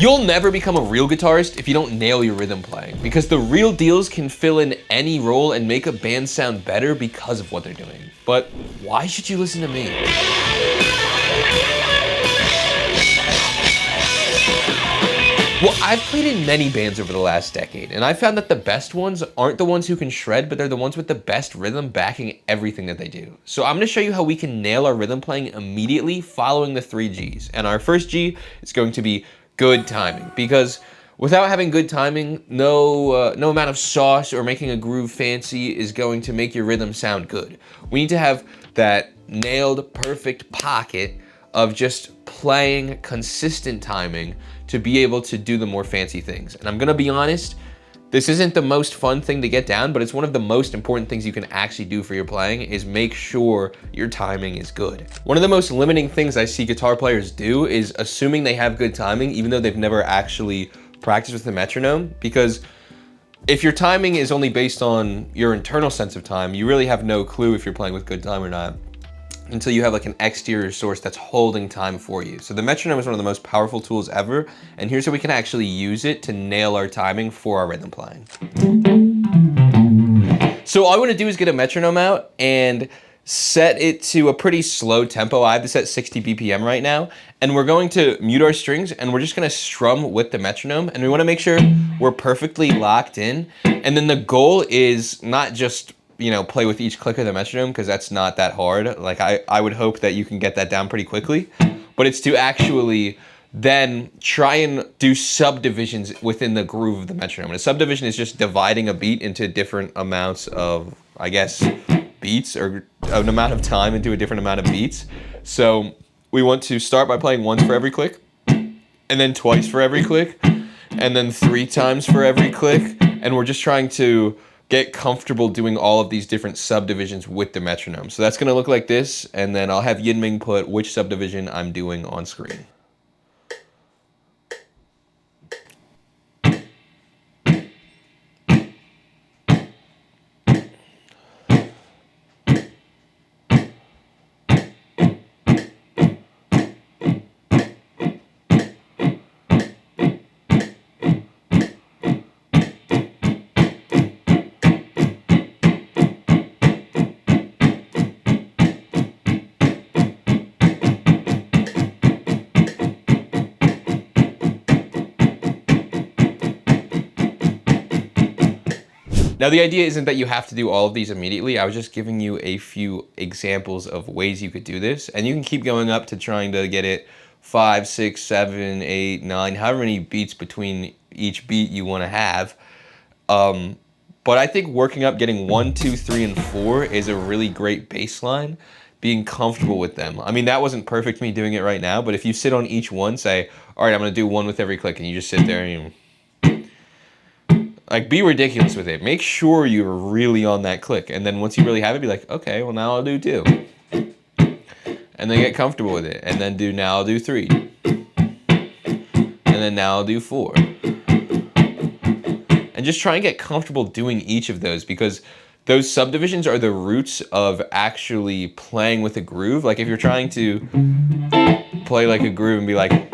You'll never become a real guitarist if you don't nail your rhythm playing, because the real deals can fill in any role and make a band sound better because of what they're doing. But why should you listen to me? Well, I've played in many bands over the last decade, and I found that the best ones aren't the ones who can shred, but they're the ones with the best rhythm backing everything that they do. So I'm gonna show you how we can nail our rhythm playing immediately following the 3 Gs. And our first G is going to be good timing, because without having good timing, no amount of sauce or making a groove fancy is going to make your rhythm sound good. We need to have that nailed, perfect pocket of just playing consistent timing to be able to do the more fancy things. And I'm gonna be honest, this isn't the most fun thing to get down, but it's one of the most important things you can actually do for your playing is make sure your timing is good. One of the most limiting things I see guitar players do is assuming they have good timing, even though they've never actually practiced with the metronome, because if your timing is only based on your internal sense of time, you really have no clue if you're playing with good time or not, until you have like an exterior source that's holding time for you. So the metronome is one of the most powerful tools ever, and here's how we can actually use it to nail our timing for our rhythm playing. So all I wanna do is get a metronome out and set it to a pretty slow tempo. I have this at 60 BPM right now, and we're going to mute our strings and we're just gonna strum with the metronome, and we wanna make sure we're perfectly locked in. And then the goal is not just play with each click of the metronome, because that's not that hard. Like I would hope that you can get that down pretty quickly, but it's to actually then try and do subdivisions within the groove of the metronome. And a subdivision is just dividing a beat into different amounts of, I guess, beats, or an amount of time into a different amount of beats. So we want to start by playing once for every click, and then twice for every click, and then 3 times for every click. And we're just trying to get comfortable doing all of these different subdivisions with the metronome. So that's gonna look like this, and then I'll have Yinming put which subdivision I'm doing on screen. Now, the idea isn't that you have to do all of these immediately. I was just giving you a few examples of ways you could do this, and you can keep going up to trying to get it 5, 6, 7, 8, 9, however many beats between each beat you want to have. But I think working up, getting 1, 2, 3, and 4 is a really great baseline, being comfortable with them. I mean, that wasn't perfect me doing it right now, but if you sit on each one, say, all right, I'm gonna do 1 with every click, and you just sit there and like, be ridiculous with it. Make sure you're really on that click. And then once you really have it, be like, okay, well, now I'll do 2. And then get comfortable with it. And then now I'll do 3. And then now I'll do 4. And just try and get comfortable doing each of those, because those subdivisions are the roots of actually playing with a groove. Like if you're trying to play like a groove and be like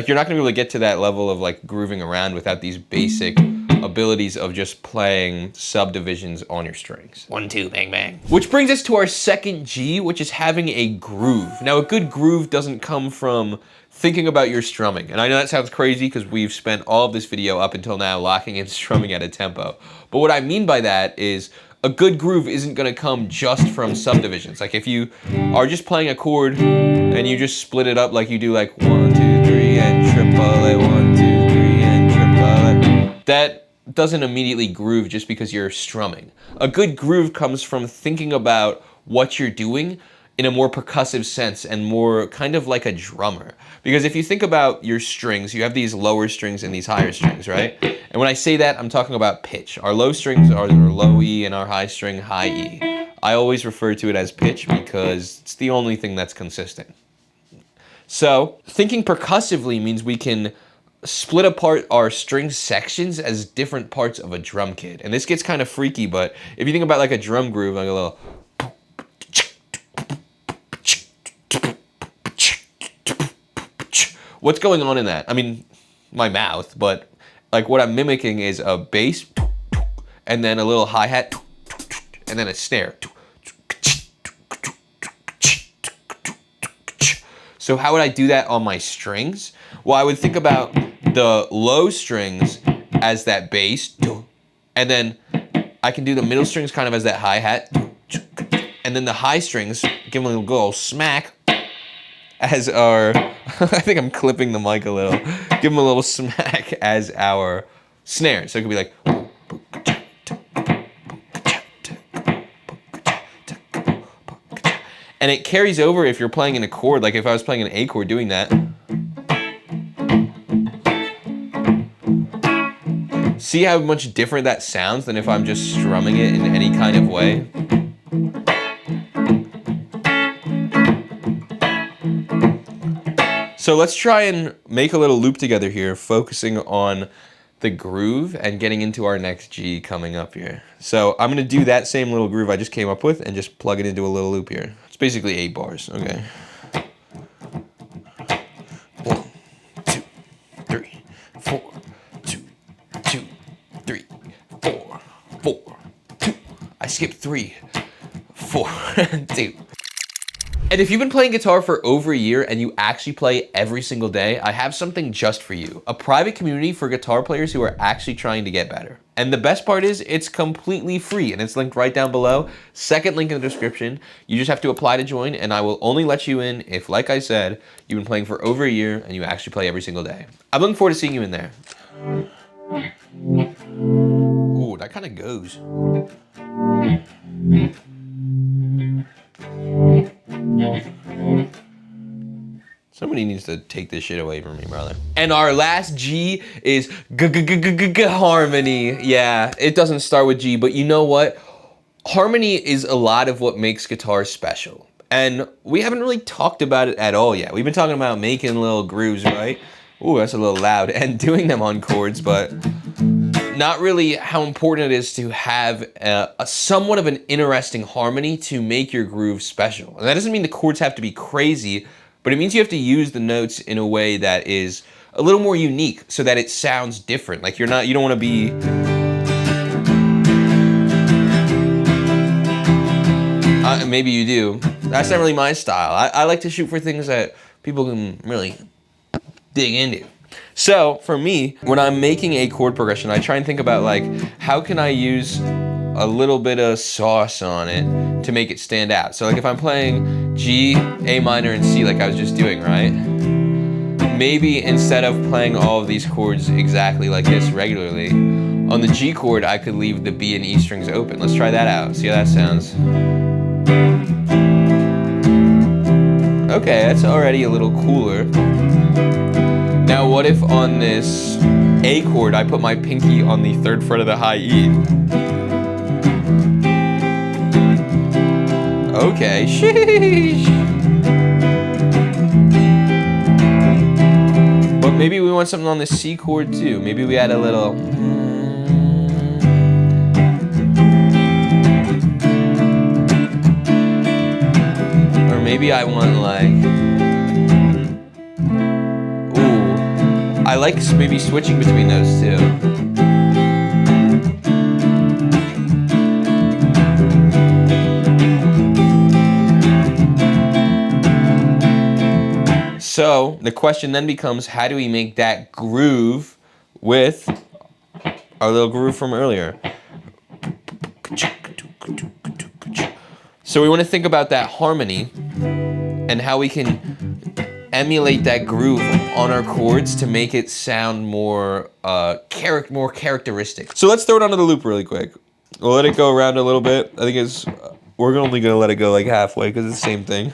you're not gonna be able to get to that level of like grooving around without these basic abilities of just playing subdivisions on your strings. 1, 2, bang, bang. Which brings us to our second G, which is having a groove. Now, a good groove doesn't come from thinking about your strumming. And I know that sounds crazy because we've spent all of this video up until now locking in strumming at a tempo. But what I mean by that is a good groove isn't gonna come just from subdivisions. Like if you are just playing a chord and you just split it up like you do like 1, 2, 3 and triple it, 1, 2, 3 and triple it. That doesn't immediately groove just because you're strumming. A good groove comes from thinking about what you're doing in a more percussive sense and more kind of like a drummer. Because if you think about your strings, you have these lower strings and these higher strings, right? And when I say that, I'm talking about pitch. Our low strings are low E and our high string, high E. I always refer to it as pitch because it's the only thing that's consistent. So thinking percussively means we can split apart our string sections as different parts of a drum kit. And this gets kind of freaky, but if you think about like a drum groove, like a little what's going on in that? I mean, my mouth, but like what I'm mimicking is a bass, and then a little hi-hat, and then a snare. So how would I do that on my strings? Well, I would think about the low strings as that bass, and then I can do the middle strings kind of as that hi-hat, and then the high strings, give them a little go smack as our, I think I'm clipping the mic a little, give them a little smack as our snare. So it could be like, and it carries over if you're playing in a chord, like if I was playing an A chord doing that. See how much different that sounds than if I'm just strumming it in any kind of way? So let's try and make a little loop together here, focusing on the groove and getting into our next G coming up here. So I'm gonna do that same little groove I just came up with and just plug it into a little loop here. It's basically 8 bars, okay. 1, 2, 3, 4, 2, 2, 3, 4, 4, 2. I skipped 3, 4, 2. And if you've been playing guitar for over a year and you actually play every single day, I have something just for you. A private community for guitar players who are actually trying to get better. And the best part is it's completely free and it's linked right down below. Second link in the description. You just have to apply to join and I will only let you in if, like I said, you've been playing for over a year and you actually play every single day. I'm looking forward to seeing you in there. Ooh, that kind of goes. Somebody needs to take this shit away from me, brother. And our last G is harmony. Yeah, it doesn't start with G, but you know what? Harmony is a lot of what makes guitar special. And we haven't really talked about it at all yet. We've been talking about making little grooves, right? Ooh, that's a little loud. And doing them on chords, but not really how important it is to have a somewhat of an interesting harmony to make your groove special. And that doesn't mean the chords have to be crazy, but it means you have to use the notes in a way that is a little more unique so that it sounds different. Like you don't want to be, maybe you do. That's not really my style. I like to shoot for things that people can really dig into. So for me, when I'm making a chord progression, I try and think about like, how can I use a little bit of sauce on it to make it stand out? So like if I'm playing G, A minor, and C like I was just doing, right? Maybe instead of playing all of these chords exactly like this regularly, on the G chord, I could leave the B and E strings open. Let's try that out, see how that sounds. Okay, that's already a little cooler. Now what if on this A chord I put my pinky on the 3rd fret of the high E? Okay, sheesh. But maybe we want something on the C chord too. Maybe we add a little. Or maybe I want like. I like maybe switching between those two. So the question then becomes, how do we make that groove with our little groove from earlier? So we want to think about that harmony and how we can emulate that groove on our chords to make it sound more more characteristic. So let's throw it onto the loop really quick. We'll let it go around a little bit. I think we're only gonna let it go like halfway because it's the same thing.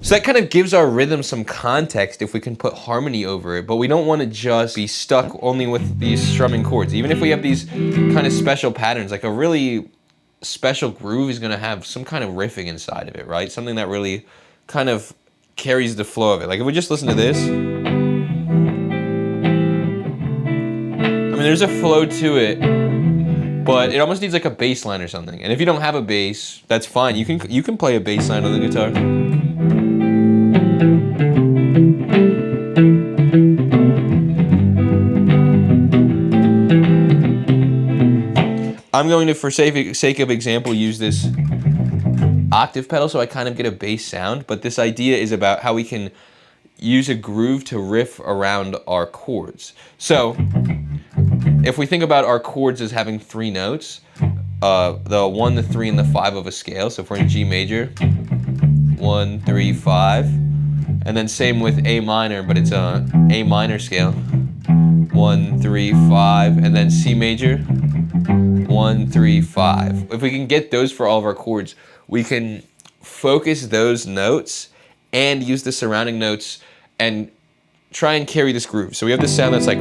So that kind of gives our rhythm some context if we can put harmony over it, but we don't want to just be stuck only with these strumming chords. Even if we have these kind of special patterns, like a really special groove is going to have some kind of riffing inside of it, right? Something that really kind of carries the flow of it. Like if we just listen to this, I mean, there's a flow to it, but it almost needs like a bass line or something. And if you don't have a bass, that's fine. You can play a bass line on the guitar. I'm going to, for sake of example, use this octave pedal so I kind of get a bass sound, but this idea is about how we can use a groove to riff around our chords. So if we think about our chords as having 3 notes, the 1, the 3, and the 5 of a scale. So if we're in G major, 1, 3, 5, and then same with A minor, but it's a A minor scale, 1, 3, 5, and then C major, 1, 3, 5. If we can get those for all of our chords, we can focus those notes and use the surrounding notes and try and carry this groove. So we have this sound that's like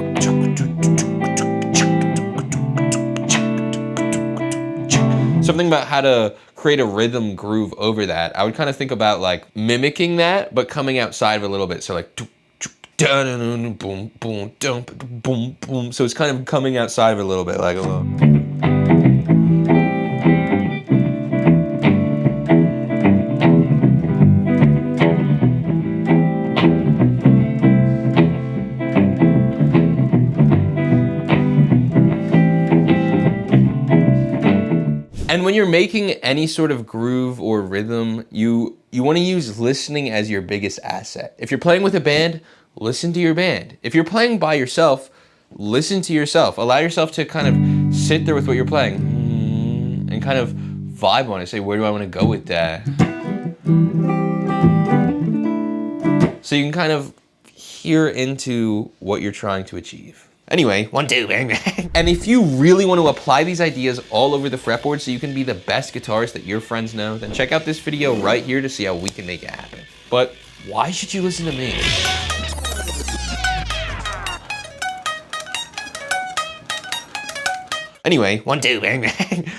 something about how to create a rhythm groove over that. I would kind of think about like mimicking that, but coming outside of it a little bit. So like boom, boom, boom, boom. So it's kind of coming outside of it a little bit, like a little. And when you're making any sort of groove or rhythm, you want to use listening as your biggest asset. If you're playing with a band, listen to your band. If you're playing by yourself, listen to yourself. Allow yourself to kind of sit there with what you're playing and kind of vibe on it. Say, where do I want to go with that? So you can kind of hear into what you're trying to achieve. Anyway, 1, 2, bang, bang. And if you really want to apply these ideas all over the fretboard so you can be the best guitarist that your friends know, then check out this video right here to see how we can make it happen. But why should you listen to me? Anyway, 1, 2, bang, bang.